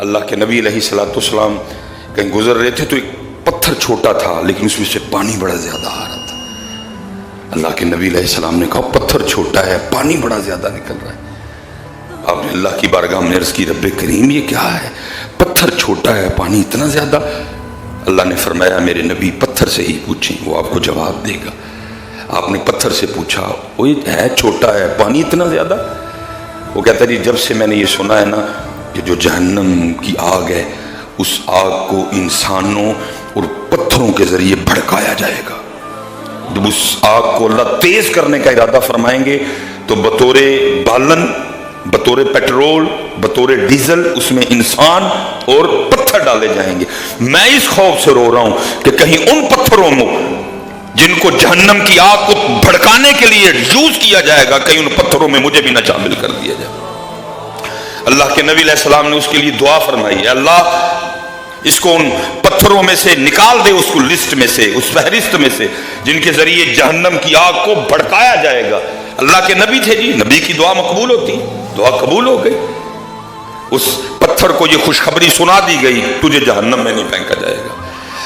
अल्लाह के नबी अलैहिस्सलाम कहीं गुजर रहे थे तो एक पत्थर छोटा था लेकिन उसमें से पानी बड़ा ज्यादा आ रहा था। अल्लाह के नबी अलैहिस्सलाम ने कहा पत्थर छोटा है, पानी बड़ा ज्यादा निकल रहा है। आपने अल्लाह की बारगाह में अर्ज़ की, रब्बे करीम ये क्या है, पत्थर छोटा है पानी इतना ज्यादा। अल्लाह ने फरमाया मेरे नबी पत्थर से ही पूछें, वो आपको जवाब देगा। आपने पत्थर से पूछा, वो है छोटा है पानी इतना ज्यादा? वो कहता जी जब से मैंने ये सुना है ना कि जो जहन्नम की आग है उस आग को इंसानों और पत्थरों के जरिए भड़काया जाएगा। जब उस आग को अल्लाह तेज करने का इरादा फरमाएंगे तो बतौरे बालन, बतौरे पेट्रोल, बतौरे डीजल उसमें इंसान और पत्थर डाले जाएंगे। मैं इस खौफ से रो रहा हूं कि कहीं उन पत्थरों में जिनको जहन्नम की आग को भड़काने के लिए यूज किया जाएगा, कहीं उन पत्थरों में मुझे भी न शामिल कर दिया जाए। अल्लाह के नबी अलैहिस्सलाम ने उसके लिए दुआ फरमाई है, अल्लाह इसको उन पत्थरों में से निकाल दे, उसको लिस्ट में से, उस फहरिस्त में से जिनके जरिए जहन्नम की आग को भड़काया जाएगा। अल्लाह के नबी थे जी, नबी की दुआ मकबूल होती, दुआ कबूल हो गई। उस पत्थर को ये खुशखबरी सुना दी गई, तुझे जहन्नम में नहीं फेंका जाएगा।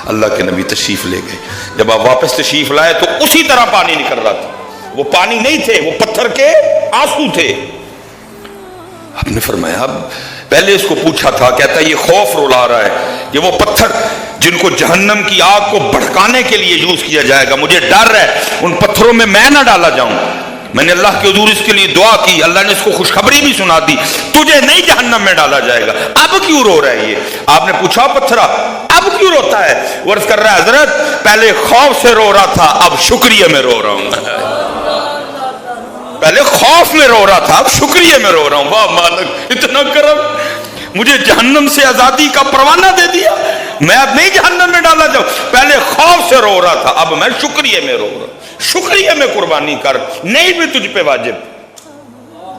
अल्लाह के नबी तशरीफ ले गए। जब आप वापस तशरीफ लाए तो उसी तरह पानी निकल रहा था। वो पानी नहीं थे, वो पत्थर के आंसू थे। आपने फरमाया, पहले इसको पूछा था, कहता ये खौफ रुला रहा है कि वो पत्थर जिनको जहन्नम की आग को भड़काने के लिए यूज किया जाएगा, मुझे डर है उन पत्थरों में मैं ना डाला जाऊं। मैंने अल्लाह के हुजूर इसके लिए दुआ की, अल्लाह ने इसको खुशखबरी भी सुना दी, तुझे नहीं जहन्नम में डाला जाएगा। अब क्यों रो रहा है ये? आपने पूछा पत्थरा अब क्यों रोता है? वर्ष कर रहा है, हजरत पहले खौफ से रो रहा था, अब शुक्रिया में रो रहा हूं। पहले खौफ में रो रहा था, अब शुक्रिया में रो रहा हूं। वाह मालिक इतना करम, मुझे जहन्नम से आजादी का परवाना दे दिया, मैं अब नहीं जहन्नम में डाला जाऊं। पहले खौफ से रो रहा था, अब मैं शुक्रिया में रो रहा हूं। शुक्रिया में कुर्बानी कर, नहीं भी तुझ पे वाजिब।